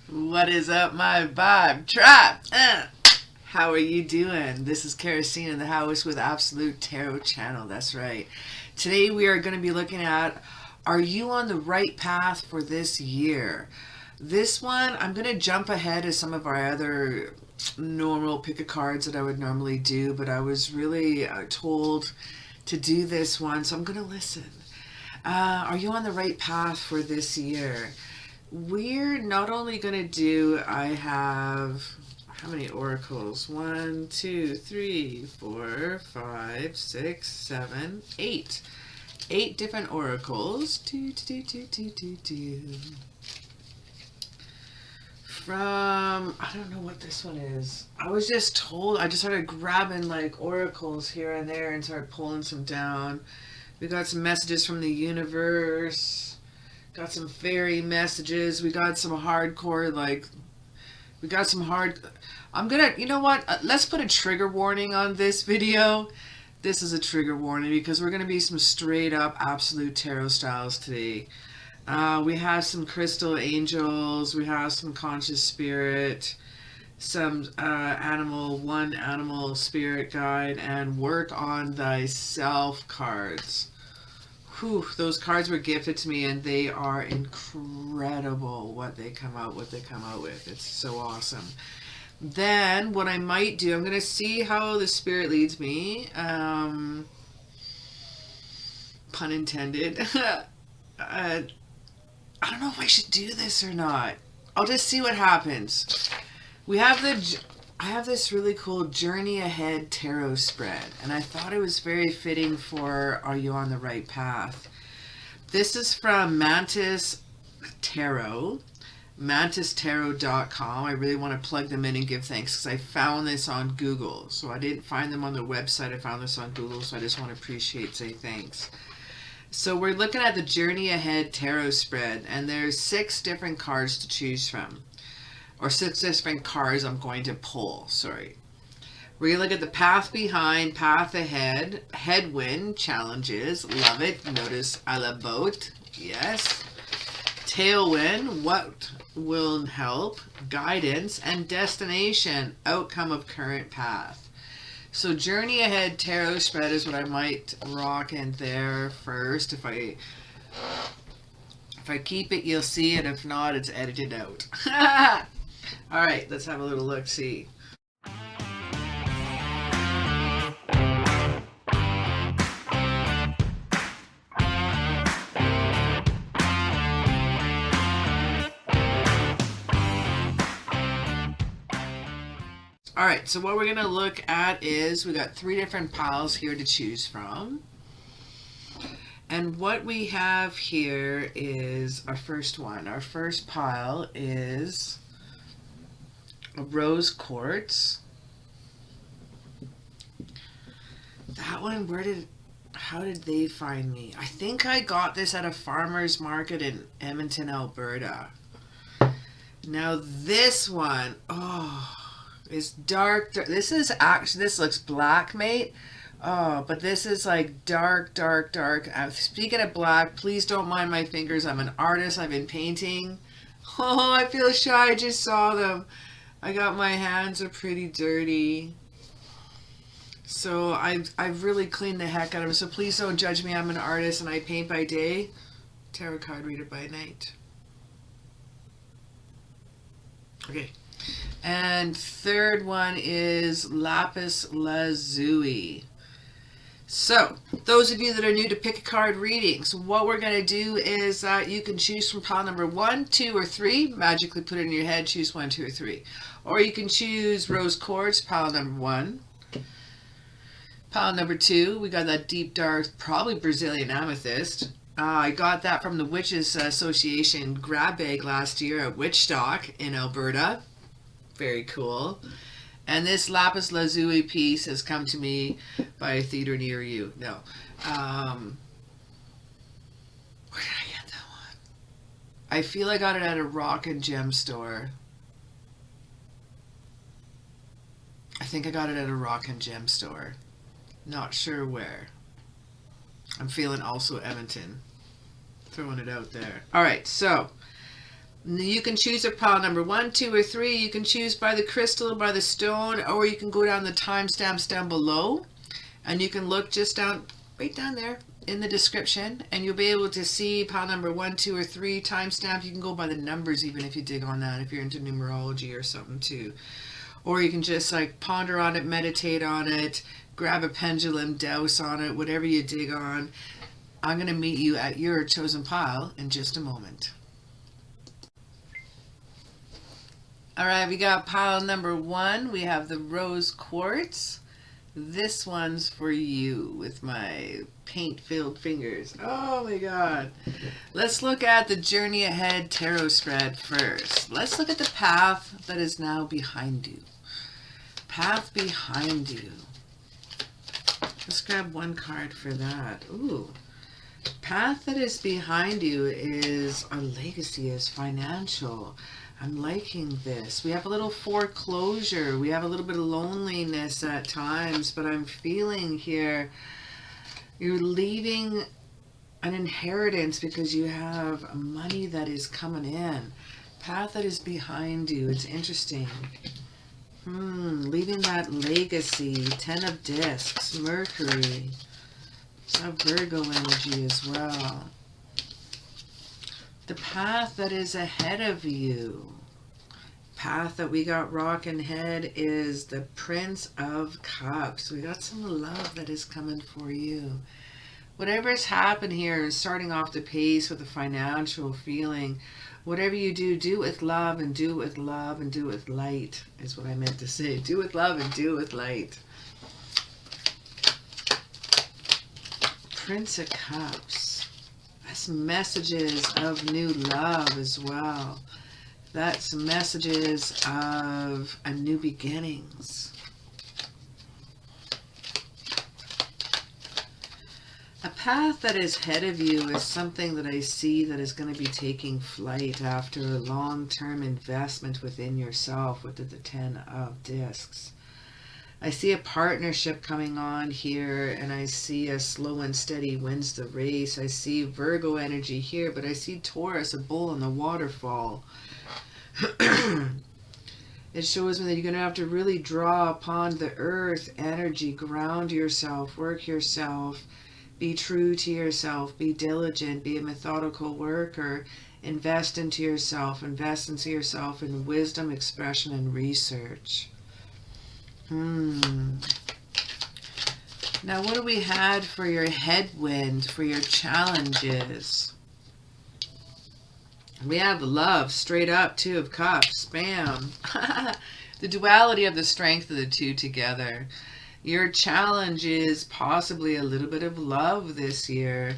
What is up, my vibe tribe? How are you doing? This is CaraSeen in the house with Absolute Tarot channel. That's right. Today we are going to be looking at, are you on the right path for this year? This one, I'm going to jump ahead of some of our other normal pick of cards that I would normally do, but I was really told to do this one, so I'm going to listen. Are you on the right path for this year? We're not only going to do, I have, how many oracles? 1, 2, 3, 4, 5, 6, 7, 8. 8 different oracles. From, I don't know what this one is. I was just told, I just started grabbing like oracles here and there and started pulling some down. We got some messages from the universe. Got some fairy messages. We got some hardcore, I'm gonna, you know what? Let's put a trigger warning on this video. This is a trigger warning because we're gonna be some straight up absolute tarot styles today. We have some crystal angels. We have some conscious spirit, some one animal spirit guide, and work on thyself cards. Whew, those cards were gifted to me and they are incredible what they come out with. It's so awesome. Then what I might do, I'm going to see how the spirit leads me. Pun intended. I don't know if I should do this or not. I'll just see what happens. I have this really cool Journey Ahead tarot spread, and I thought it was very fitting for Are You on the Right Path? This is from Mantis Tarot, mantistarot.com. I really want to plug them in and give thanks because I found this on Google. So I didn't find them on their website. I found this on Google, so I just want to say thanks. So we're looking at the Journey Ahead tarot spread, and there's 6 different cards to choose from. Or 6 different cards I'm going to pull, sorry. We're going to look at the path behind, path ahead, headwind, challenges, love it, notice I love both, yes. Tailwind, what will help, guidance, and destination, outcome of current path. So Journey Ahead tarot spread is what I might rock in there first. If I keep it, you'll see it. If not, it's edited out. All right, let's have a little look-see. All right, so what we're going to look at is we got 3 different piles here to choose from. And what we have here is our first one. Our first pile is a rose quartz. That one, how did they find me? I think I got this at a farmer's market in Edmonton, Alberta. Now this one, is dark. This is actually, this looks black, mate. Oh, but this is like dark. Speaking of black, please don't mind my fingers. I'm an artist. I've been painting. Oh, I feel shy. I just saw them. I got my hands are pretty dirty. So I've really cleaned the heck out of them. So please don't judge me. I'm an artist and I paint by day. Tarot card reader by night. Okay. And third one is Lapis Lazulii. So, those of you that are new to pick a card readings, what we're going to do is you can choose from pile number 1, 2, or 3. Magically put it in your head, choose 1, 2, or 3. Or you can choose rose quartz, pile number 1. Pile number 2, we got that deep dark, probably Brazilian amethyst. I got that from the Witches Association grab bag last year at Witchstock in Alberta. Very cool. And this Lapis Lazuli piece has come to me by a theater near you. No. Where did I get that one? I feel I got it at a rock and gem store. I think I got it at a rock and gem store. Not sure where. I'm feeling also Edmonton. Throwing it out there. All right, so You can choose a pile number 1, 2, or 3. You can choose by the crystal, by the stone, or you can go down the timestamps down below, and you can look just down, right down there in the description, and you'll be able to see pile number 1, 2, or 3 timestamp. You can go by the numbers even if you dig on that, if you're into numerology or something too. Or you can just like ponder on it, meditate on it, grab a pendulum, douse on it, whatever you dig on. I'm going to meet you at your chosen pile in just a moment. All right, we got pile number 1. We have the rose quartz. This one's for you with my paint-filled fingers. Oh my God. Let's look at the Journey Ahead tarot spread first. Let's look at the path that is now behind you. Path behind you. Let's grab one card for that. Ooh. Path that is behind you is our legacy, is financial. I'm liking this. We have a little foreclosure. We have a little bit of loneliness at times, but I'm feeling here you're leaving an inheritance because you have money that is coming in. Path that is behind you. It's interesting. Leaving that legacy. 10 of discs. Mercury. A Virgo energy as well. The path that is ahead of you. Path that we got rocking ahead is the Prince of Cups. We got some love that is coming for you. Whatever's happened here is starting off the pace with a financial feeling. Whatever you do, do it with love, and do it with love, and do it with light, is what I meant to say. Do it with love and do it with light. Prince of Cups. That's messages of new love as well. That's messages of a new beginnings. A path that is ahead of you is something that I see that is going to be taking flight after a long-term investment within yourself with the 10 of discs. I see a partnership coming on here, and I see a slow and steady wins the race. I see Virgo energy here, but I see Taurus, a bull in the waterfall. It shows me that you're going to have to really draw upon the earth energy, ground yourself, work yourself, be true to yourself, be diligent, be a methodical worker, invest into yourself in wisdom, expression, and research. Now, what do we had for your headwind, for your challenges? We have love, straight up, 2 of Cups, bam. The duality of the strength of the two together. Your challenge is possibly a little bit of love this year.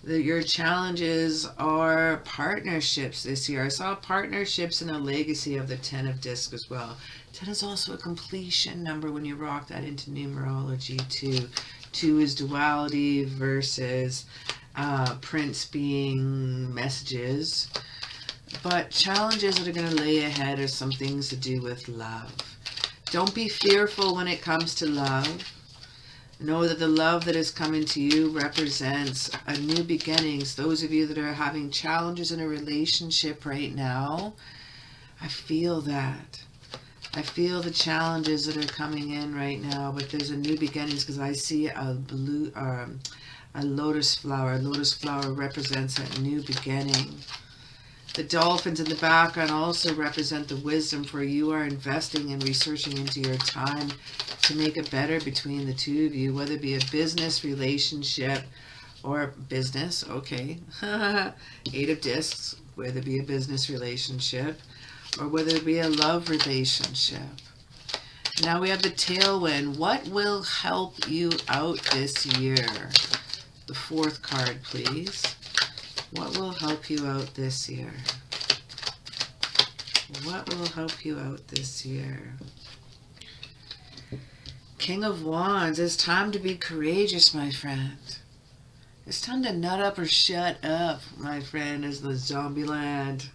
Your challenges are partnerships this year. I saw partnerships and a legacy of the 10 of discs as well. 10 is also a completion number when you rock that into numerology too. 2 is duality versus Prince being messages. But challenges that are going to lay ahead are some things to do with love. Don't be fearful when it comes to love. Know that the love that is coming to you represents a new beginnings. Those of you that are having challenges in a relationship right now, I feel that. I feel the challenges that are coming in right now, but there's a new beginnings because I see a lotus flower. A lotus flower represents a new beginning. The dolphins in the background also represent the wisdom, for you are investing and researching into your time to make it better between the two of you, whether it be a business relationship or business, okay. 8 of discs, whether it be a business relationship or whether it be a love relationship. Now we have the tailwind. What will help you out this year? The 4th card, please. What will help you out this year? What will help you out this year? King of Wands. It's time to be courageous, my friend. It's time to nut up or shut up, my friend, as the zombie land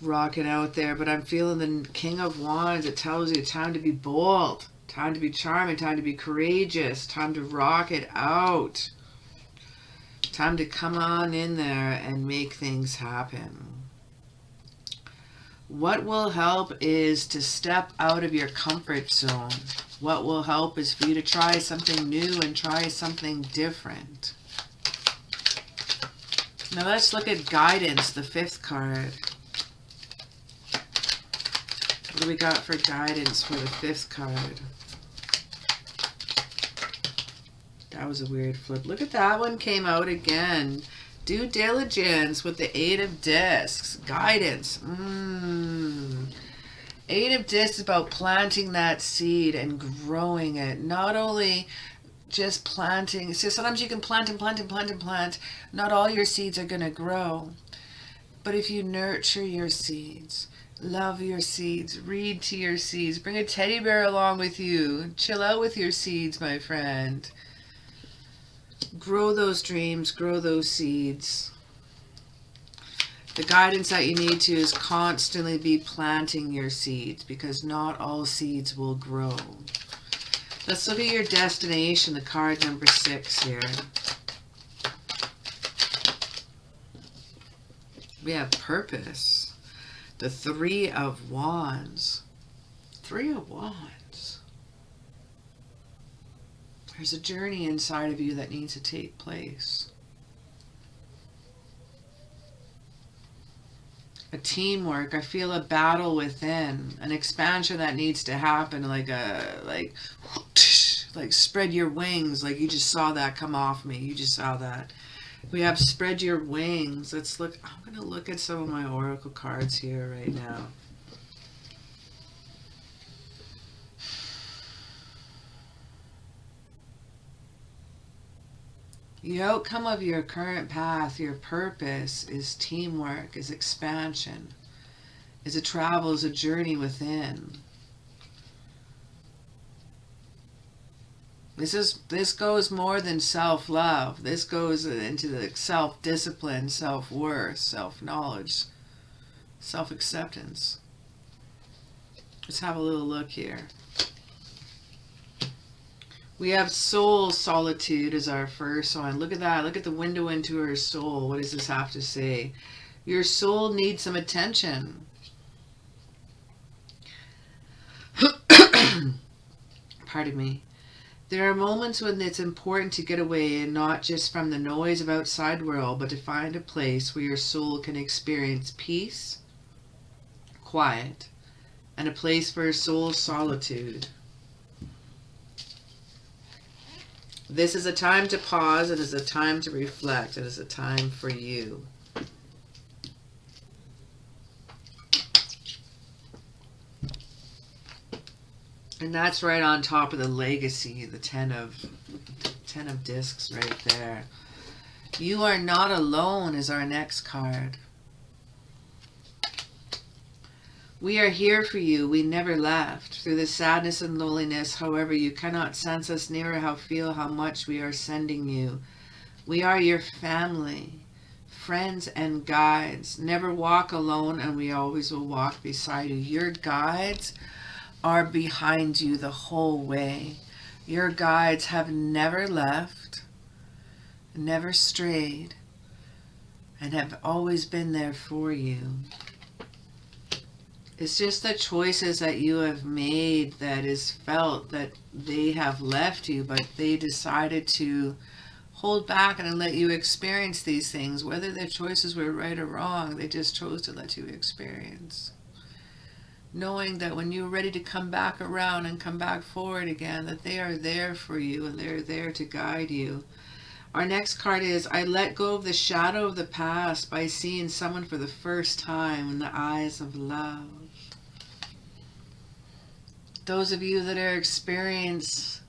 rocking out there. But I'm feeling the King of Wands. It tells you time to be bold, time to be charming, time to be courageous, time to rock it out. Time to come on in there and make things happen. What will help is to step out of your comfort zone. What will help is for you to try something new and try something different. Now let's look at guidance, the 5th card. What do we got for guidance for the 5th card? That was a weird flip. Look at that one came out again. Due diligence with the 8 of discs. Guidance. 8 of discs is about planting that seed and growing it. Not only just planting. So sometimes you can plant and plant and plant and plant. Not all your seeds are going to grow. But if you nurture your seeds, love your seeds, read to your seeds, bring a teddy bear along with you, chill out with your seeds, my friend. Grow those dreams, grow those seeds. The guidance that you need to is constantly be planting your seeds, because not all seeds will grow. Let's look at your destination, the card number 6 here. We have purpose. The 3 of Wands. 3 of Wands. There's a journey inside of you that needs to take place. A teamwork. I feel a battle within. An expansion that needs to happen, like spread your wings. Like you just saw that come off me. You just saw that. We have spread your wings. Let's look. I'm going to look at some of my oracle cards here right now. The outcome of your current path, your purpose, is teamwork, is expansion, is a travel, is a journey within. This goes more than self-love. This goes into the self-discipline, self-worth, self-knowledge, self-acceptance. Let's have a little look here. We have soul solitude as our first one. Look at that. Look at the window into her soul. What does this have to say? Your soul needs some attention. Pardon me. There are moments when it's important to get away, and not just from the noise of outside world, but to find a place where your soul can experience peace, quiet, and a place for soul solitude. This is a time to pause. It is a time to reflect. It is a time for you. And that's right on top of the legacy, the 10 of discs right there. You are not alone is our next card. We are here for you. We never left. Through the sadness and loneliness, however, you cannot sense us nearer, feel how much we are sending you. We are your family, friends and guides. Never walk alone, and we always will walk beside you. Your guides are behind you the whole way. Your guides have never left, never strayed, and have always been there for you. It's just the choices that you have made that is felt that they have left you, but they decided to hold back and let you experience these things. Whether their choices were right or wrong, they just chose to let you experience. Knowing that when you're ready to come back around and come back forward again, that they are there for you and they're there to guide you. Our next card is, I let go of the shadow of the past by seeing someone for the first time in the eyes of love. Those of you that are experiencing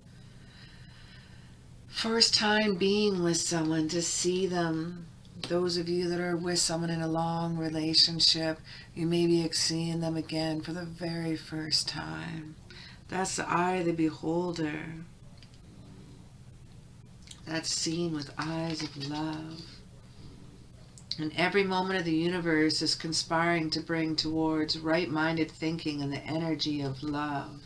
first time being with someone, to see them. Those of you that are with someone in a long relationship, you may be seeing them again for the very first time. That's the eye of the beholder. That's seen with eyes of love. And every moment of the universe is conspiring to bring towards right-minded thinking and the energy of love.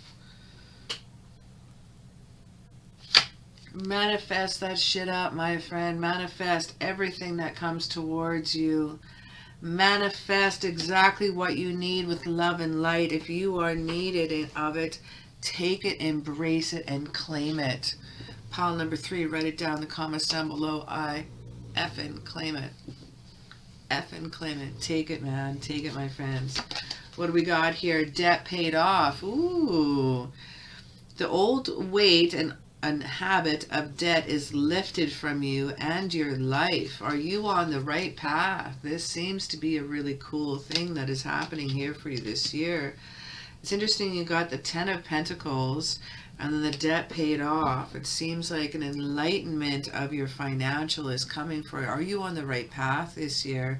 Manifest that shit up, my friend. Manifest everything that comes towards you. Manifest exactly what you need with love and light. If you are needed of it, take it, embrace it, and claim it. Pile number 3, write it down in the comments down below. I effing claim it. Effing claim it. Take it, man. Take it, my friends. What do we got here? Debt paid off. Ooh. The old weight and habit of debt is lifted from you and your life. Are you on the right path? This seems to be a really cool thing that is happening here for you this year. It's interesting you got the 10 of Pentacles and then the debt paid off. It seems like an enlightenment of your financial is coming for you. Are you on the right path this year?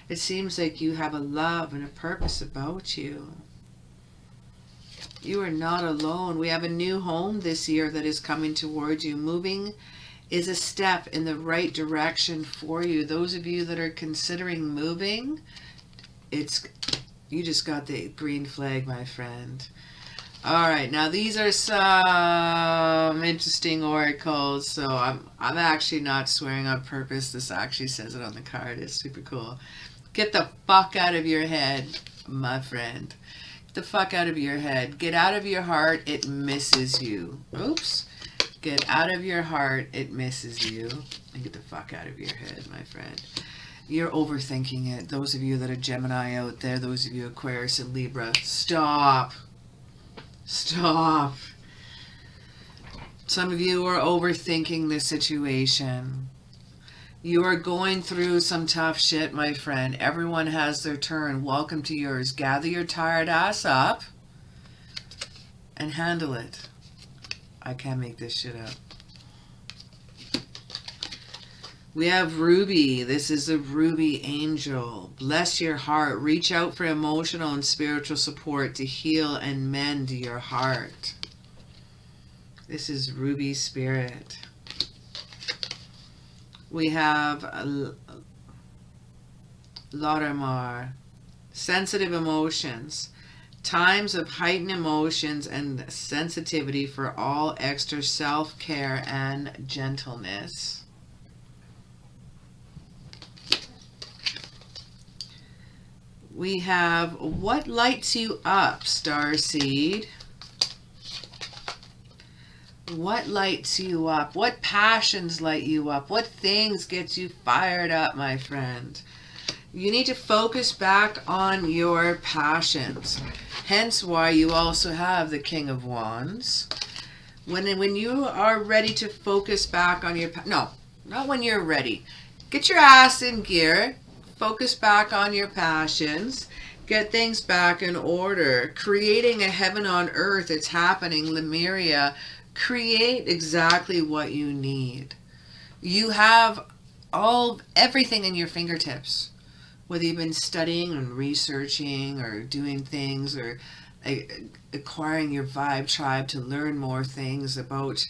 It seems like you have a love and a purpose about you. You are not alone. We have a new home this year that is coming towards you. Moving is a step in the right direction for you. Those of you that are considering moving, you just got the green flag, my friend. All right, now these are some interesting oracles. So I'm actually not swearing on purpose. This actually says it on the card. It's super cool. Get the fuck out of your head, my friend. The fuck out of your head. Get out of your heart, it misses you. Oops. Get out of your heart, it misses you. And get the fuck out of your head, my friend. You're overthinking it. Those of you that are Gemini out there, those of you Aquarius and Libra, stop. Stop. Some of you are overthinking this situation. You are going through some tough shit, my friend. Everyone has their turn. Welcome to yours. Gather your tired ass up and handle it. I can't make this shit up. We have Ruby. This is a Ruby angel. Bless your heart. Reach out for emotional and spiritual support to heal and mend your heart. This is Ruby Spirit. We have Laudamar, sensitive emotions, times of heightened emotions and sensitivity for all extra self-care and gentleness. We have what lights you up, Starseed. What lights you up? What passions light you up? What things get you fired up, my friend? You need to focus back on your passions. Hence why you also have the King of Wands. When you are ready to focus back on your... No, not when you're ready. Get your ass in gear. Focus back on your passions. Get things back in order. Creating a heaven on earth. It's happening, Lemuria. Create exactly what you need. You have everything in your fingertips. Whether you've been studying and researching or doing things or acquiring your vibe tribe to learn more things about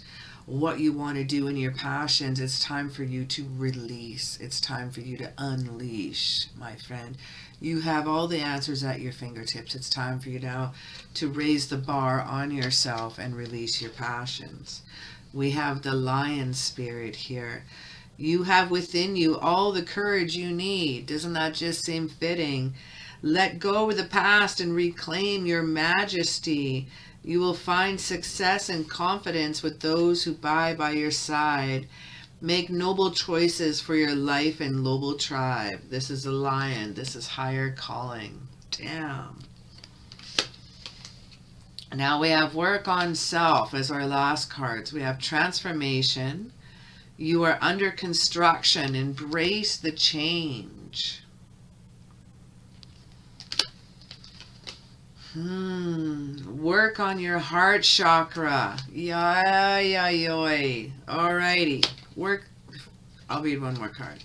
what you want to do in your passions, it's time for you to release. It's time for you to unleash, my friend. You have all the answers at your fingertips. It's time for you now to raise the bar on yourself and release your passions. We have the lion spirit here. You have within you all the courage you need. Doesn't that just seem fitting? Let go of the past and reclaim your majesty. You will find success and confidence with those who buy by your side. Make noble choices for your life and noble tribe. This is a lion. This is higher calling. Damn. Now we have work on self as our last cards. We have transformation. You are under construction. Embrace the change. Work on your heart chakra. Yoy. Alrighty. Work. I'll read one more card.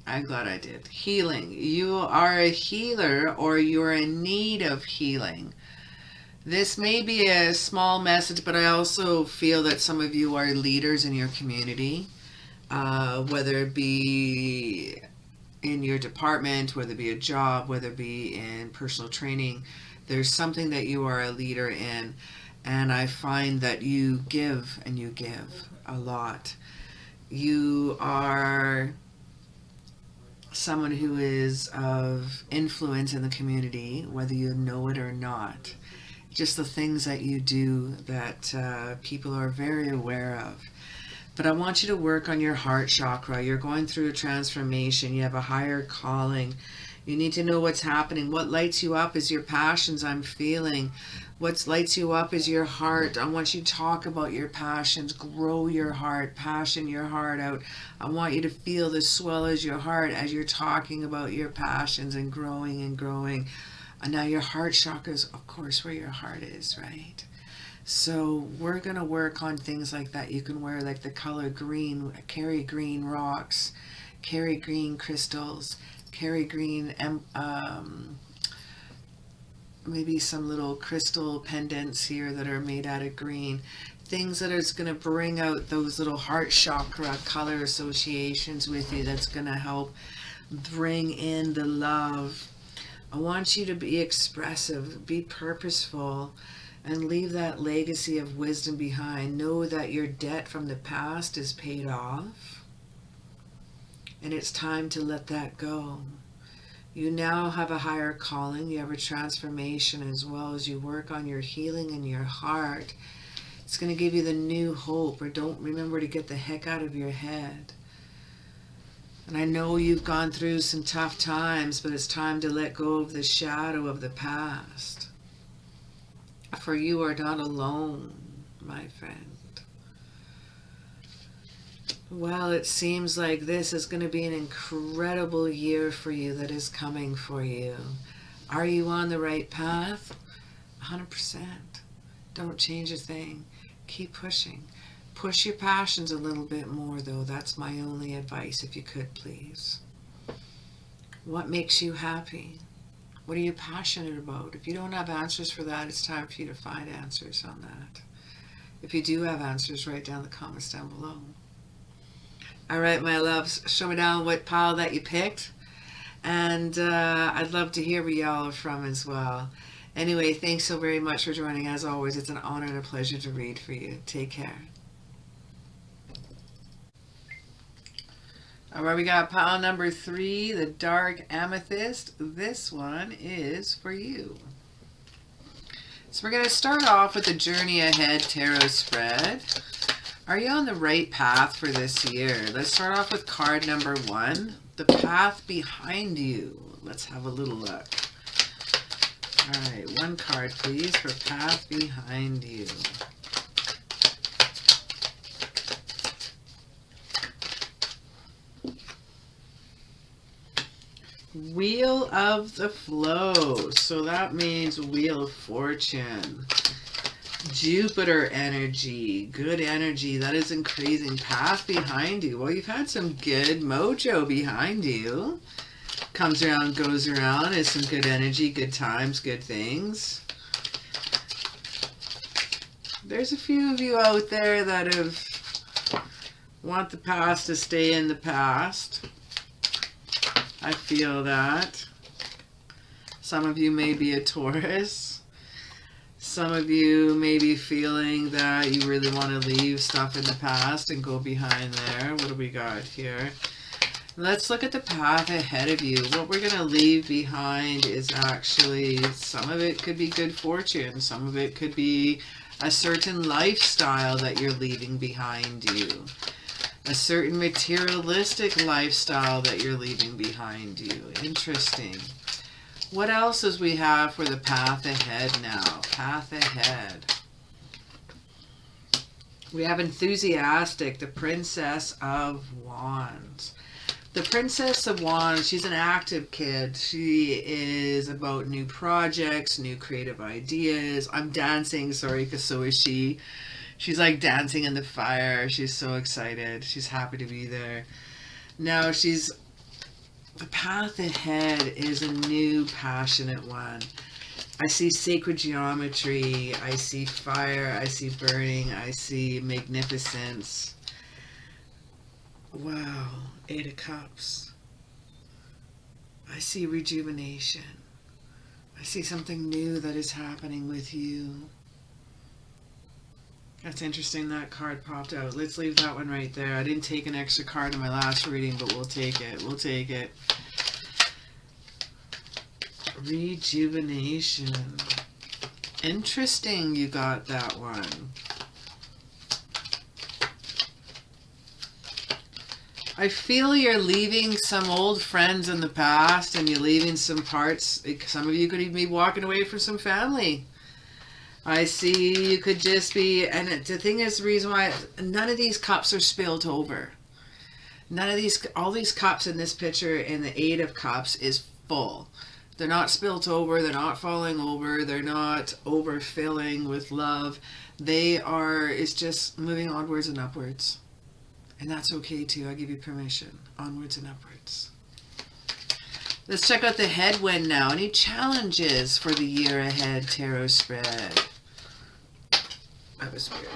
I'm glad I did. Healing. You are a healer or you're in need of healing. This may be a small message, but I also feel that some of you are leaders in your community, whether it be in your department, whether it be a job, whether it be in personal training. There's something that you are a leader in, and I find that you give and you give a lot. You are someone who is of influence in the community, whether you know it or not. Just the things that you do that people are very aware of. But I want you to work on your heart chakra. You're going through a transformation. You have a higher calling. You need to know what's happening. What lights you up is your passions, I'm feeling. What lights you up is your heart. I want you to talk about your passions. Grow your heart. Passion your heart out. I want you to feel the swell as your heart as you're talking about your passions and growing and growing. And now your heart chakra is, of course, where your heart is, right? So we're going to work on things like that. You can wear like the color green, carry green rocks, carry green crystals, carry green, maybe some little crystal pendants here that are made out of green. Things that are going to bring out those little heart chakra color associations with you. That's going to help bring in the love. I want you to be expressive, be purposeful, and leave that legacy of wisdom behind. Know that your debt from the past is paid off, and it's time to let that go. You now have a higher calling. You have a transformation as well as you work on your healing in your heart. It's going to give you the new hope. Or don't remember to get the heck out of your head. And I know you've gone through some tough times, but it's time to let go of the shadow of the past. For you are not alone, my friend. Well, it seems like this is going to be an incredible year for you that is coming for you. Are you on the right path? 100%. Don't change a thing. Keep pushing. Push your passions a little bit more, though. That's my only advice, if you could, please. What makes you happy? What are you passionate about? If you don't have answers for that, it's time for you to find answers on that. If you do have answers, write down the comments down below. All right, my loves, show me down what pile that you picked. And I'd love to hear where y'all are from as well. Anyway, thanks so very much for joining. As always, it's an honor and a pleasure to read for you. Take care. All right, we got pile number 3, the dark amethyst. This one is for you. So we're going to start off with the Journey Ahead Tarot spread. Are you on the right path for this year? Let's start off with card number 1, the path behind you. Let's have a little look. All right, 1 card, please, for path behind you. Wheel of the Flow. So that means Wheel of Fortune. Jupiter energy. Good energy. That is increasing. Path behind you. Well, you've had some good mojo behind you. Comes around, goes around. Is some good energy, good times, good things. There's a few of you out there that want the past to stay in the past. I feel that. Some of you may be a Taurus. Some of you may be feeling that you really want to leave stuff in the past and go behind there. What do we got here? Let's look at the path ahead of you. What we're going to leave behind is actually, some of it could be good fortune. Some of it could be a certain lifestyle that you're leaving behind you. A certain materialistic lifestyle that you're leaving behind you. Interesting. What else does we have for the path ahead now? Path ahead. We have enthusiastic, the Princess of Wands. The Princess of Wands, she's an active kid. She is about new projects, new creative ideas. I'm dancing, sorry, because so is she. She's like dancing in the fire. She's so excited. She's happy to be there. Now the path ahead is a new passionate one. I see sacred geometry. I see fire. I see burning. I see magnificence. Wow. 8 of Cups. I see rejuvenation. I see something new that is happening with you. That's interesting that card popped out. Let's leave that one right there. I didn't take an extra card in my last reading, but we'll take it. We'll take it. Rejuvenation. Interesting you got that one. I feel you're leaving some old friends in the past, and you're leaving some parts. Some of you could even be walking away from some family. I see you could just be, and the thing is, the reason why none of these cups are spilled over. None of these, all these cups in this picture in the Eight of Cups is full. They're not spilt over, they're not falling over, they're not overfilling with love. They are, it's just moving onwards and upwards. And that's okay too, I give you permission. Onwards and upwards. Let's check out the headwind now. Any challenges for the year ahead, tarot spread? That was weird.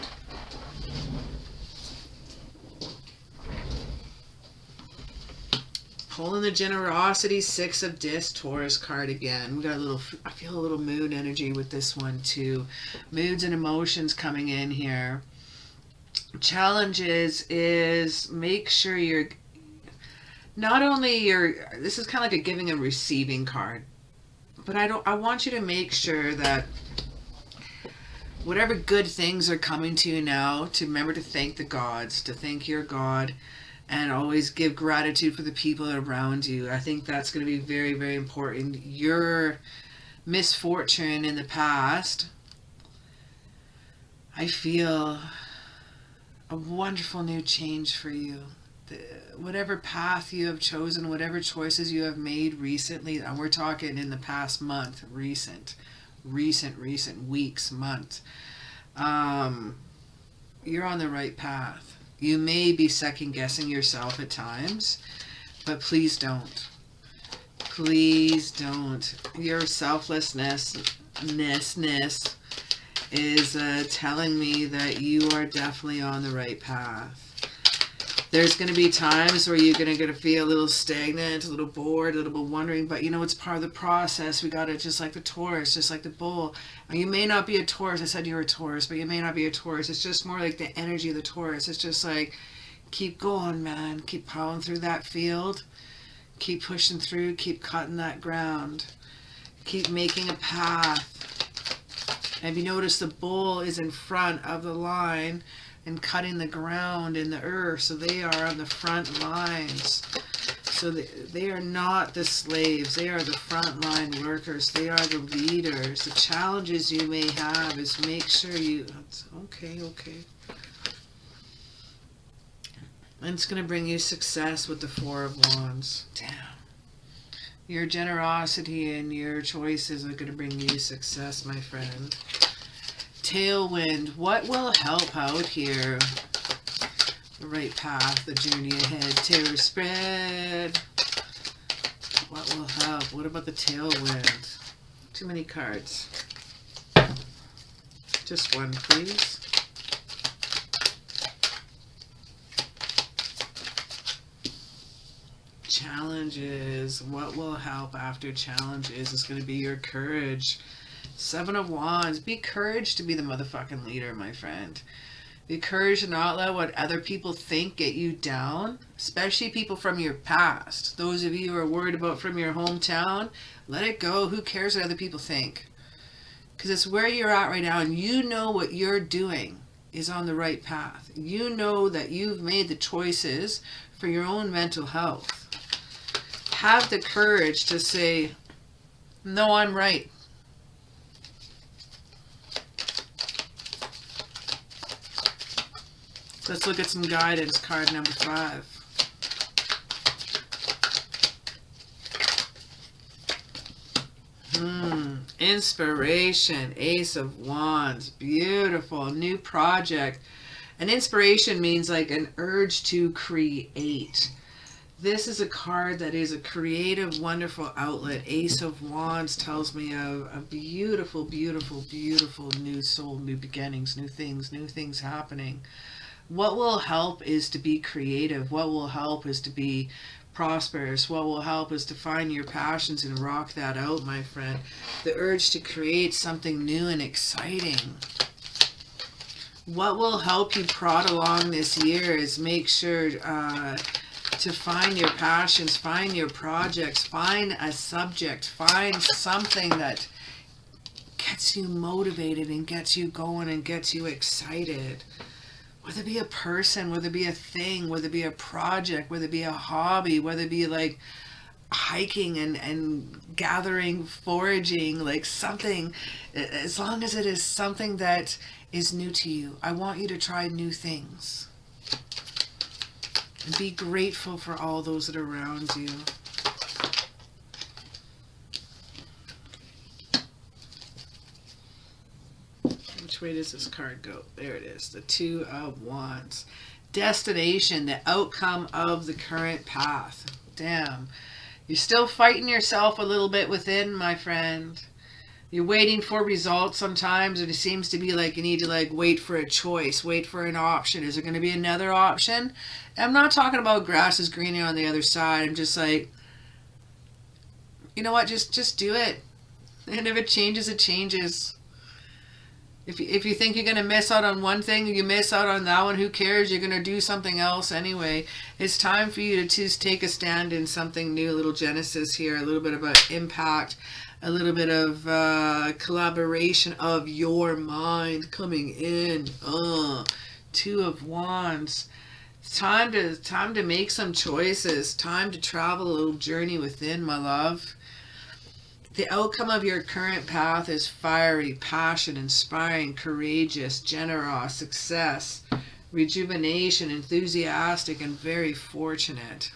Pulling the generosity, Six of Discs, Taurus card again. We got a little, I feel a little mood energy with this one too. Moods and emotions coming in here. Challenges is make sure you're, not only this is kind of like a giving and receiving card, but I want you to make sure that whatever good things are coming to you now, to remember to thank the gods, to thank your God, and always give gratitude for the people around you. I think that's going to be very, very important. Your misfortune in the past, I feel a wonderful new change for you. Whatever path you have chosen, whatever choices you have made recently, and we're talking in the past month, recent weeks, months, you're on the right path. You may be second guessing yourself at times, but please don't. Please don't. Your selflessness is telling me that you are definitely on the right path. There's going to be times where you're going to feel a little stagnant, a little bored, a little bit wondering, but you know, it's part of the process. We got it just like the Taurus, just like the bull. And you may not be a Taurus. I said you're a Taurus, but you may not be a Taurus. It's just more like the energy of the Taurus. It's just like, keep going, man. Keep plowing through that field. Keep pushing through. Keep cutting that ground. Keep making a path. And if you notice, the bull is in front of the line and cutting the ground in the earth, so they are on the front lines. So they are not the slaves, they are the frontline workers, they are the leaders. The challenges you may have is make sure you, okay. And it's going to bring you success with the Four of Wands. Damn. Your generosity and your choices are going to bring you success, my friend. Tailwind, what will help out here? The right path, the journey ahead. Tarot spread. What will help? What about the tailwind? Too many cards. Just one, please. Challenges. What will help after challenges is going to be your courage. Seven of Wands. Be courage to be the motherfucking leader, my friend. Be courage to not let what other people think get you down, especially people from your past. Those of you who are worried about from your hometown, let it go. Who cares what other people think? Because it's where you're at right now, and you know what you're doing is on the right path. You know that you've made the choices for your own mental health. Have the courage to say, no, I'm right. Let's look at some guidance. Card number 5. Inspiration. Ace of Wands. Beautiful. New project. An inspiration means like an urge to create. This is a card that is a creative, wonderful outlet. Ace of Wands tells me of a beautiful, beautiful, beautiful new soul, new beginnings, new things happening. What will help is to be creative. What will help is to be prosperous. What will help is to find your passions and rock that out, my friend. The urge to create something new and exciting. What will help you prod along this year is make sure to find your passions, find your projects, find a subject, find something that gets you motivated and gets you going and gets you excited. Whether it be a person, whether it be a thing, whether it be a project, whether it be a hobby, whether it be like hiking and gathering, foraging, like something, as long as it is something that is new to you. I want you to try new things. And be grateful for all those that are around you. Which way does this card go? There it is. The Two of Wands. Destination, the outcome of the current path. Damn. You're still fighting yourself a little bit within, my friend. You're waiting for results sometimes, and it seems to be like you need to like wait for a choice, wait for an option. Is there going to be another option? I'm not talking about grass is greener on the other side. I'm just like, you know what? Just do it. And if it changes, it changes. If you think you're going to miss out on one thing, you miss out on that one, who cares? You're going to do something else anyway. It's time for you to take a stand in something new, a little genesis here, a little bit of an impact, a little bit of collaboration of your mind coming in. Two of Wands. It's time to make some choices. Time to travel a little journey within, my love. The outcome of your current path is fiery, passion, inspiring, courageous, generous, success, rejuvenation, enthusiastic, and very fortunate.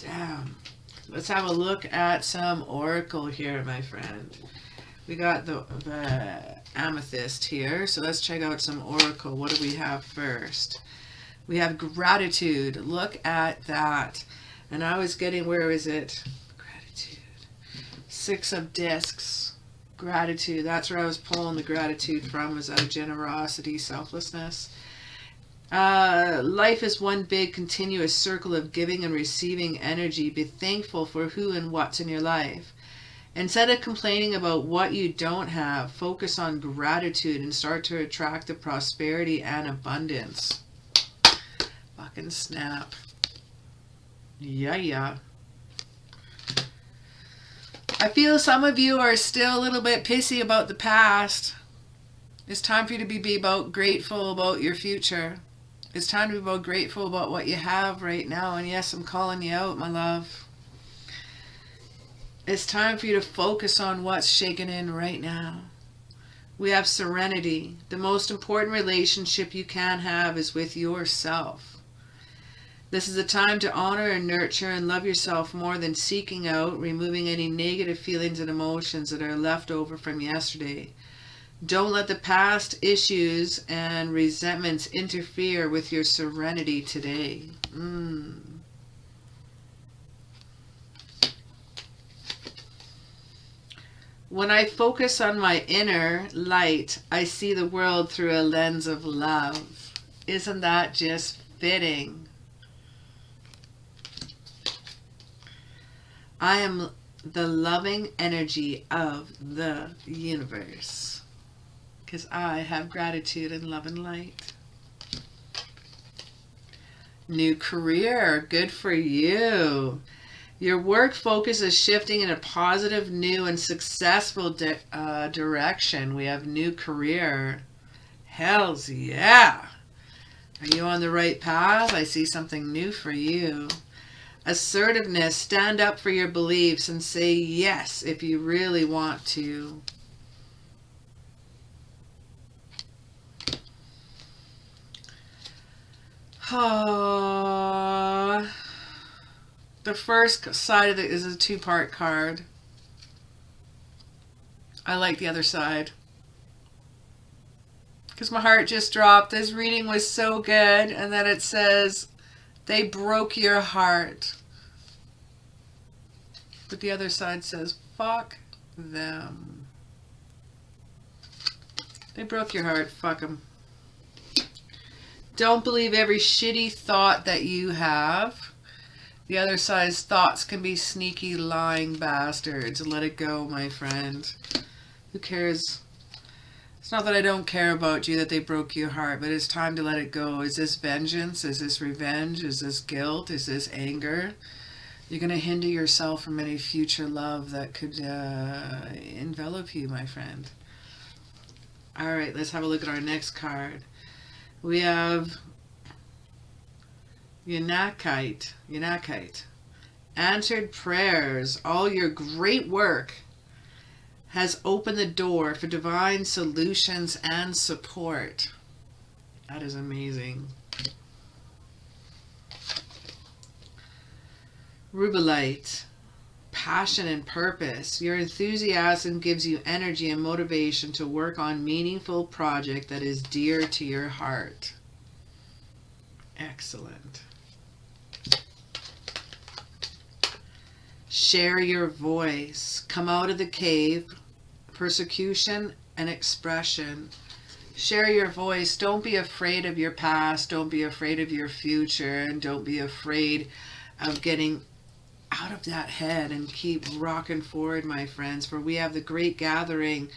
Damn. Let's have a look at some oracle here, my friend. We got the amethyst here, so let's check out some oracle. What do we have first? We have gratitude. Look at that. And I was getting, where is it? Six of discs. Gratitude. That's where I was pulling the gratitude from, was out of generosity, selflessness. Life is one big continuous circle of giving and receiving energy. Be thankful for who and what's in your life. Instead of complaining about what you don't have, focus on gratitude and start to attract the prosperity and abundance. Fucking snap. Yeah. I feel some of you are still a little bit pissy about the past. It's time for you to be about grateful about your future. It's time to be about grateful about what you have right now. And yes, I'm calling you out, my love. It's time for you to focus on what's shaking in right now. We have serenity. The most important relationship you can have is with yourself. This is a time to honor and nurture and love yourself more than seeking out, removing any negative feelings and emotions that are left over from yesterday. Don't let the past issues and resentments interfere with your serenity today. When I focus on my inner light, I see the world through a lens of love. Isn't that just fitting? I am the loving energy of the universe because I have gratitude and love and light. New career, good for you. Your work focus is shifting in a positive, new, and successful direction. We have new career. Hells yeah. Are you on the right path? I see something new for you. Assertiveness, stand up for your beliefs and say yes if you really want to. The first side of it is a two-part card. I like the other side because my heart just dropped. This reading was so good, and then it says, they broke your heart. But the other side says, fuck them. They broke your heart. Fuck them. Don't believe every shitty thought that you have. The other side's thoughts can be sneaky, lying bastards. Let it go, my friend. Who cares It's not that I don't care about you, that they broke your heart, but it's time to let it go. Is this vengeance? Is this revenge? Is this guilt? Is this anger? You're going to hinder yourself from any future love that could envelop you, my friend. All right, let's have a look at our next card. We have Unakite. Answered prayers. All your great work has opened the door for divine solutions and support. That is amazing. Rubellite. Passion and purpose. Your enthusiasm gives you energy and motivation to work on meaningful project that is dear to your heart. Excellent. Share your voice. Come out of the cave. Persecution and expression. Share your voice. Don't be afraid of your past. Don't be afraid of your future. And don't be afraid of getting out of that head, and keep rocking forward, my friends, for we have the great gathering.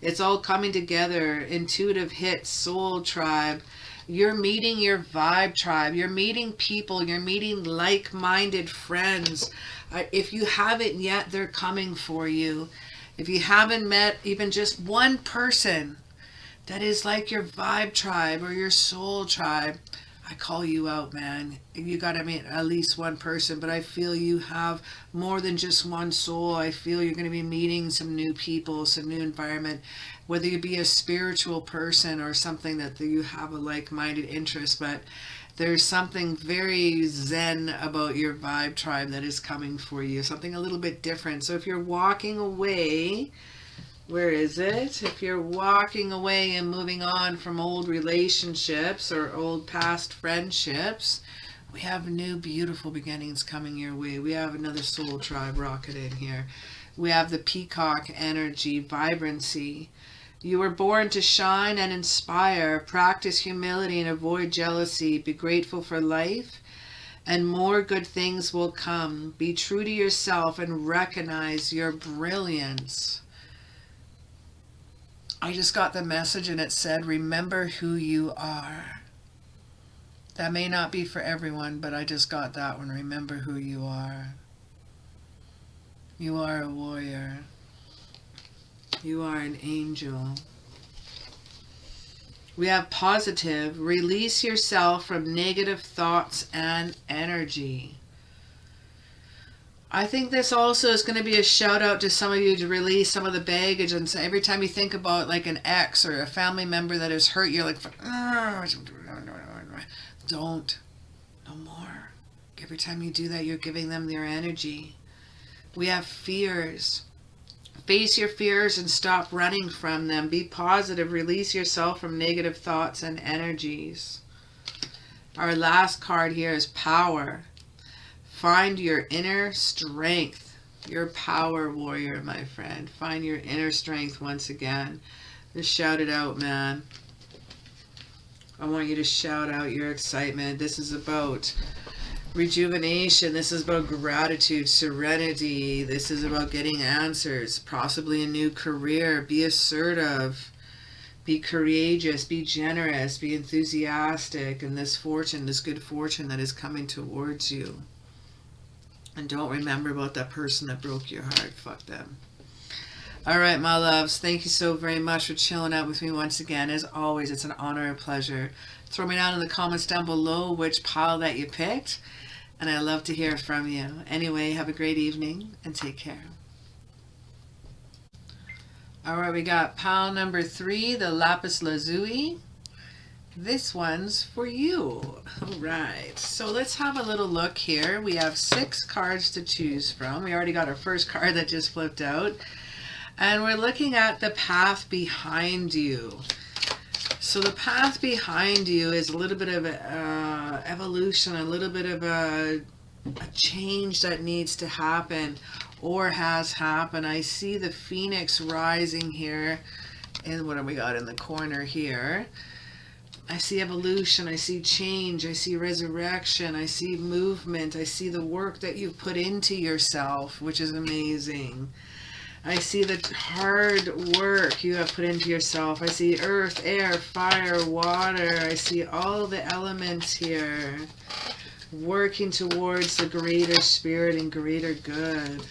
It's all coming together. Intuitive hits, soul tribe. You're meeting your vibe tribe. You're meeting people. You're meeting like-minded friends. If you haven't yet, they're coming for you. If you haven't met even just one person that is like your vibe tribe or your soul tribe, I call you out, man. You got to meet at least one person, but I feel you have more than just one soul. I feel you're going to be meeting some new people, some new environment, whether you be a spiritual person or something that you have a like-minded interest, but there's something very zen about your vibe tribe that is coming for you, something a little bit different. So if you're walking away, where is it? If you're walking away and moving on from old relationships or old past friendships, we have new beautiful beginnings coming your way. We have another soul tribe rocket in here. We have the peacock energy, vibrancy. You were born to shine and inspire. Practice humility and avoid jealousy. Be grateful for life, and more good things will come. Be true to yourself and recognize your brilliance. I just got the message and it said, remember who you are. That may not be for everyone, but I just got that one. Remember who you are. You are a warrior. You are an angel. We have positive. Release yourself from negative thoughts and energy. I think this also is going to be a shout out to some of you to release some of the baggage. And so every time you think about like an ex or a family member that has hurt you, like, don't. No more. Every time you do that, you're giving them their energy. We have fears. Face your fears and stop running from them. Be positive. Release yourself from negative thoughts and energies. Our last card here is power. Find your inner strength. Your power warrior, my friend. Find your inner strength once again. Just shout it out, man. I want you to shout out your excitement. This is about rejuvenation. This is about gratitude, serenity. This is about getting answers, possibly a new career. Be assertive. Be courageous. Be generous. Be enthusiastic. And this fortune, this good fortune that is coming towards you. And don't remember about that person that broke your heart. Fuck them. All right, my loves. Thank you so very much for chilling out with me once again. As always, it's an honor and pleasure. Throw me down in the comments down below which pile that you picked. And I love to hear from you. Anyway, have a great evening and take care. All right, we got pile number 3, the Lapis Lazulii. This one's for you. All right, so let's have a little look here. We have 6 cards to choose from. We already got our first card that just flipped out. And we're looking at the path behind you. So the path behind you is a little bit of evolution, a little bit of a change that needs to happen or has happened. I see the phoenix rising here. And what have we got in the corner here? I see evolution, I see change, I see resurrection, I see movement, I see the work that you've put into yourself, which is amazing. I see the hard work you have put into yourself. I see earth, air, fire, water. I see all the elements here working towards the greater spirit and greater good.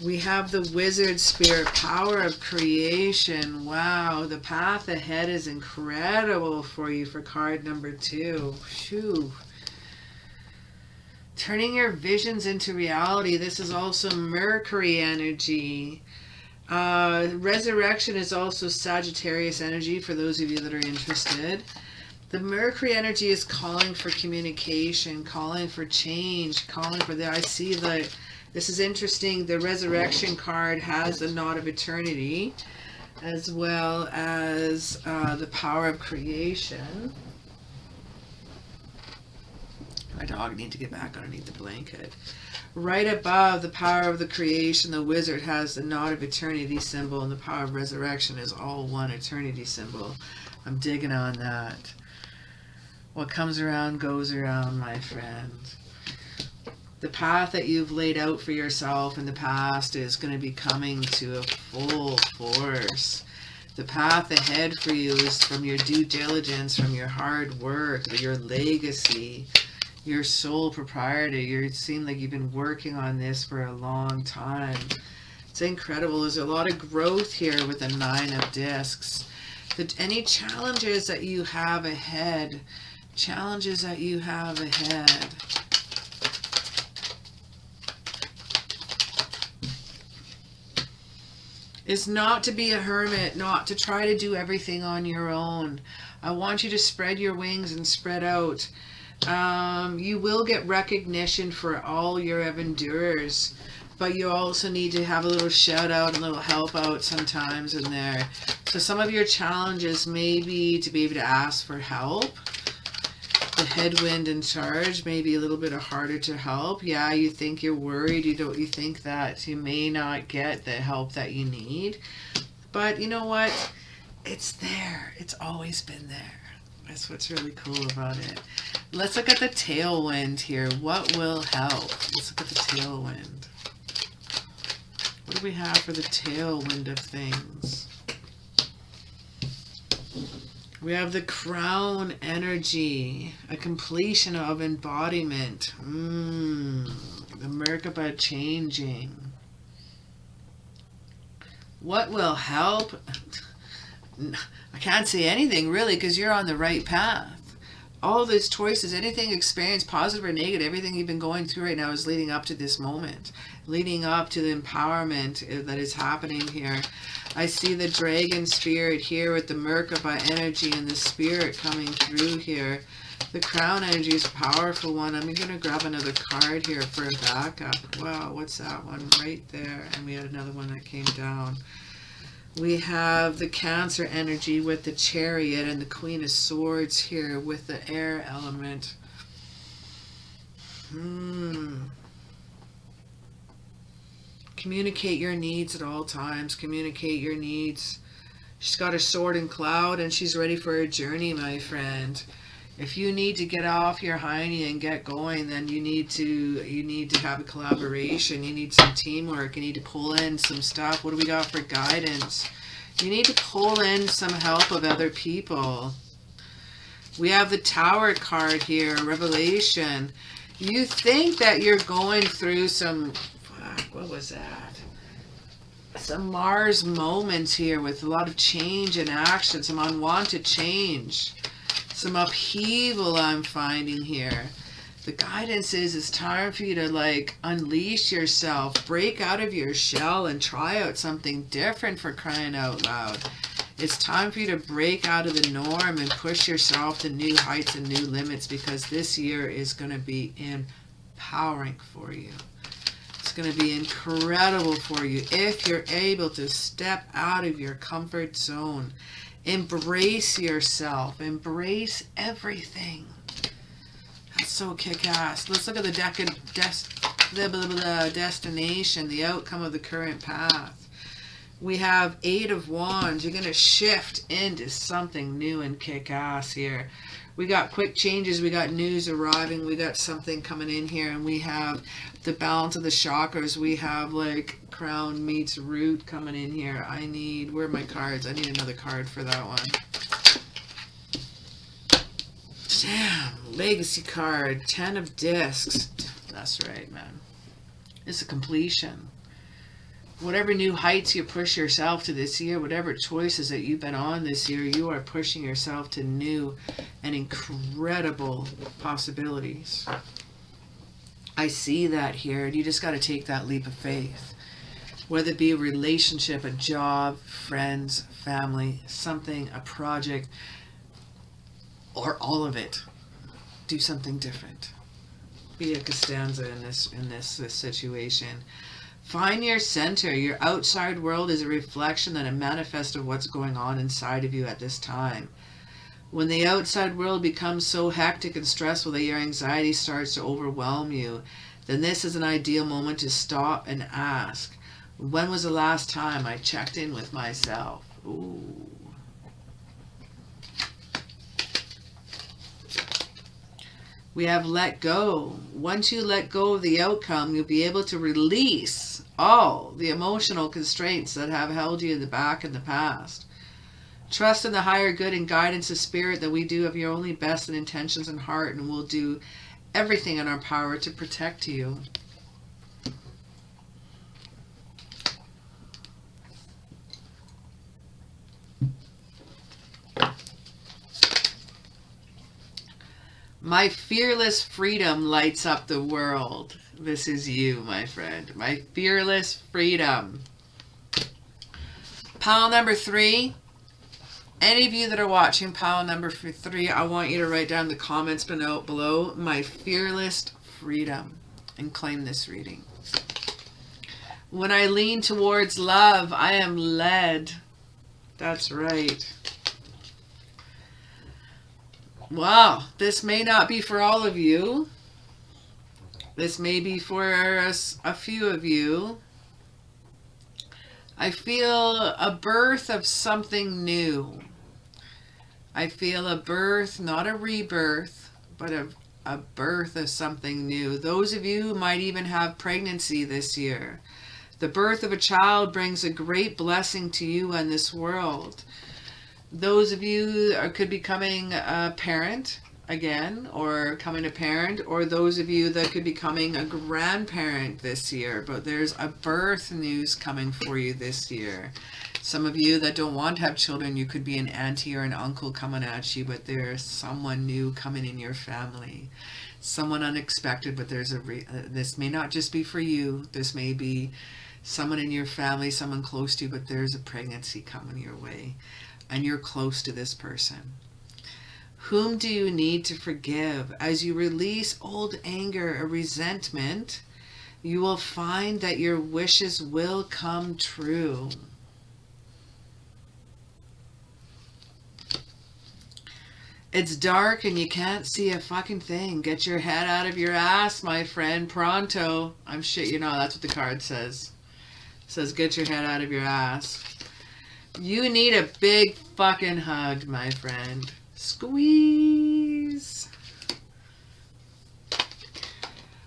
We have the wizard spirit, power of creation. Wow, the path ahead is incredible for you for card number 2. Shoo. Turning your visions into reality. This is also Mercury energy. Resurrection is also Sagittarius energy for those of you that are interested. The Mercury energy is calling for communication, calling for change, calling for the, I see the, this is interesting, the Resurrection card has the Knot of Eternity, as well as the power of creation. My dog needs to get back underneath the blanket. Right above the power of the creation, the wizard has the Knot of Eternity symbol, and the power of resurrection is all one eternity symbol. I'm digging on that. What comes around goes around, my friend. The path that you've laid out for yourself in the past is going to be coming to a full force. The path ahead for you is from your due diligence, from your hard work, your legacy, your sole proprietor. You seem like you've been working on this for a long time. It's incredible. There's a lot of growth here with the 9 of discs. Any challenges that you have ahead, is not to be a hermit, not to try to do everything on your own. I want you to spread your wings and spread out. You will get recognition for all your endures, but you also need to have a little shout out, a little help out sometimes in there. So some of your challenges may be to be able to ask for help. The headwind in charge may be a little bit harder to help. Yeah, you think you're worried, you think that you may not get the help that you need, but you know what? It's there. It's always been there. That's what's really cool about it. Let's look at the tailwind here. What will help? Let's look at the tailwind. What do we have for the tailwind of things? We have the crown energy, a completion of embodiment. The Merkaba changing. What will help? I can't say anything really, because you're on the right path. All these choices, anything experienced, positive or negative, everything you've been going through right now is leading up to this moment, leading up to the empowerment that is happening here. I see the dragon spirit here with the Merkaba energy and the spirit coming through here. The crown energy is a powerful one. I'm going to grab another card here for a backup. Wow, what's that one right there? And we had another one that came down. We have the Cancer energy with the Chariot and the Queen of Swords here with the air element. Communicate your needs at all times. Communicate your needs. She's got a sword and cloud and she's ready for a journey, my friend. If you need to get off your hiney and get going, then you need to have a collaboration. You need some teamwork. You need to pull in some stuff. What do we got for guidance? You need to pull in some help of other people. We have the Tower card here, Revelation. You think that you're going through some, what was that? Some Mars moments here with a lot of change and action, some unwanted change. Some upheaval I'm finding here. The guidance is it's time for you to unleash yourself, break out of your shell and try out something different, for crying out loud. It's time for you to break out of the norm and push yourself to new heights and new limits, because this year is going to be empowering for you. It's going to be incredible for you if you're able to step out of your comfort zone. Embrace yourself. Embrace everything. That's so kick-ass. Let's look at the destination, the outcome of the current path. We have 8 of Wands. You're going to shift into something new and kick-ass here. We got quick changes. We got news arriving. We got something coming in here. And we have the balance of the chakras. We have like crown meets root coming in here. I need, where are my cards? I need another card for that one. Damn, legacy card. 10 of discs. That's right, man. It's a completion. Whatever new heights you push yourself to this year, whatever choices that you've been on this year, you are pushing yourself to new and incredible possibilities. I see that here. You just got to take that leap of faith. Whether it be a relationship, a job, friends, family, something, a project, or all of it. Do something different. Be a Costanza in this situation. Find your center. Your outside world is a reflection and a manifest of what's going on inside of you at this time. When the outside world becomes so hectic and stressful that your anxiety starts to overwhelm you, then this is an ideal moment to stop and ask, when was the last time I checked in with myself? Ooh. We have let go. Once you let go of the outcome, you'll be able to release all the emotional constraints that have held you back in the past. Trust in the higher good and guidance of spirit that we do have your only best and intentions in heart, and we'll do everything in our power to protect you. My fearless freedom lights up the world. This is you, my friend. My fearless freedom. Pile number 3. Any of you that are watching pile number 3, I want you to write down in the comments below my fearless freedom and claim this reading. When I lean towards love, I am led. That's right. Wow, this may not be for all of you. This may be for a few of you. I feel a birth of something new. I feel a birth, not a rebirth, but a birth of something new. Those of you who might even have pregnancy this year. The birth of a child brings a great blessing to you and this world. Those of you could be becoming a parent again, or coming a parent, or those of you that could be becoming a grandparent this year. But there's a birth news coming for you this year. Some of you that don't want to have children, you could be an auntie or an uncle coming at you, but there's someone new coming in your family. Someone unexpected, but there's this may not just be for you. This may be someone in your family, someone close to you, but there's a pregnancy coming your way. And you're close to this person. Whom do you need to forgive? As you release old anger or resentment, you will find that your wishes will come true. It's dark and you can't see a fucking thing. Get your head out of your ass, my friend. Pronto. I'm shit, you know, that's what the card says. It says get your head out of your ass. You need a big fucking hug, my friend. Squeeze.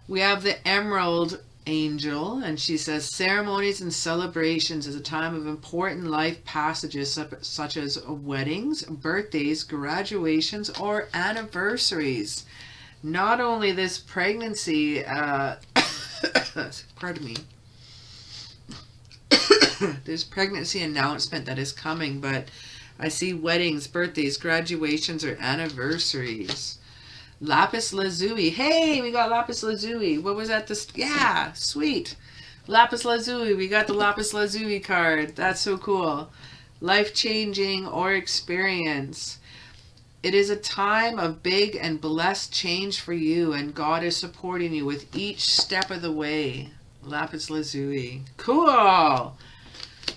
We have the Emerald Angel, and she says, ceremonies and celebrations is a time of important life passages such as weddings, birthdays, graduations, or anniversaries. Not only this pregnancy, pardon me, there's pregnancy announcement that is coming, but I see weddings, birthdays, graduations, or anniversaries. Lapis Lazuli. Hey, we got Lapis Lazuli. What was that? Yeah, sweet. Lapis Lazuli. We got the Lapis Lazuli card. That's so cool. Life-changing or experience. It is a time of big and blessed change for you, and God is supporting you with each step of the way. Lapis Lazuli. Cool.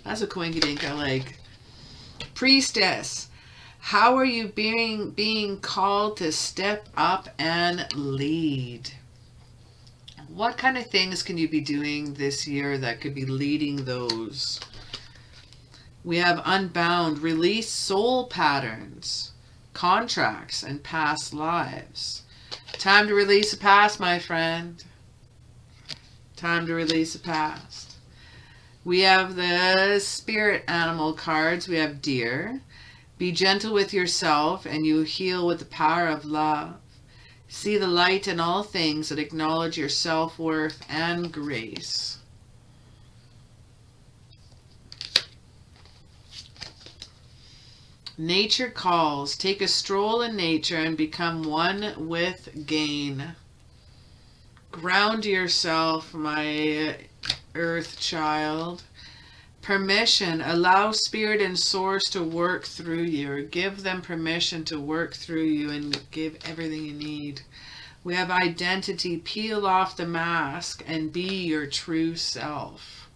That's a coinkydink I like. Priestess. How are you being called to step up and lead? What kind of things can you be doing this year that could be leading those? We have unbound. Release soul patterns. contracts and past lives. Time to release the past, my friend. Time to release the past. We have the spirit animal cards. We have deer. Be gentle with yourself and you heal with the power of love. See the light in all things and acknowledge your self-worth and grace. Nature calls. Take a stroll in nature and become one with gain. Ground yourself, my earth child. Permission. Allow spirit and source to work through you, or give them permission to work through you and give everything you need. We have identity. Peel off the mask and be your true self.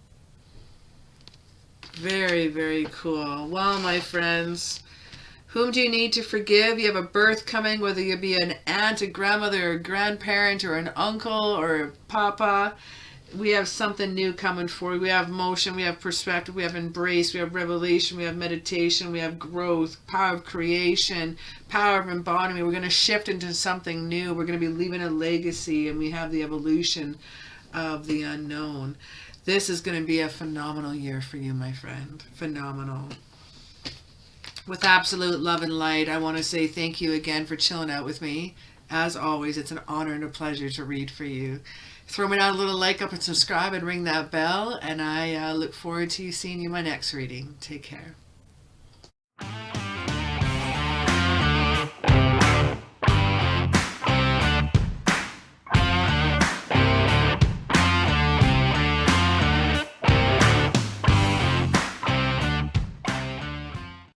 Very, very cool. Well, my friends, whom do you need to forgive? You have a birth coming, whether you be an aunt, a grandmother, or a grandparent, or an uncle, or a papa. We have something new coming for you. We have motion, we have perspective, we have embrace, we have revelation, we have meditation, we have growth, power of creation, power of embodiment. We're going to shift into something new. We're going to be leaving a legacy, and we have the evolution of the unknown. This is going to be a phenomenal year for you, my friend. Phenomenal. With absolute love and light, I want to say thank you again for chilling out with me. As always, it's an honor and a pleasure to read for you. Throw me down a little like up and subscribe and ring that bell. And I look forward to seeing you in my next reading. Take care.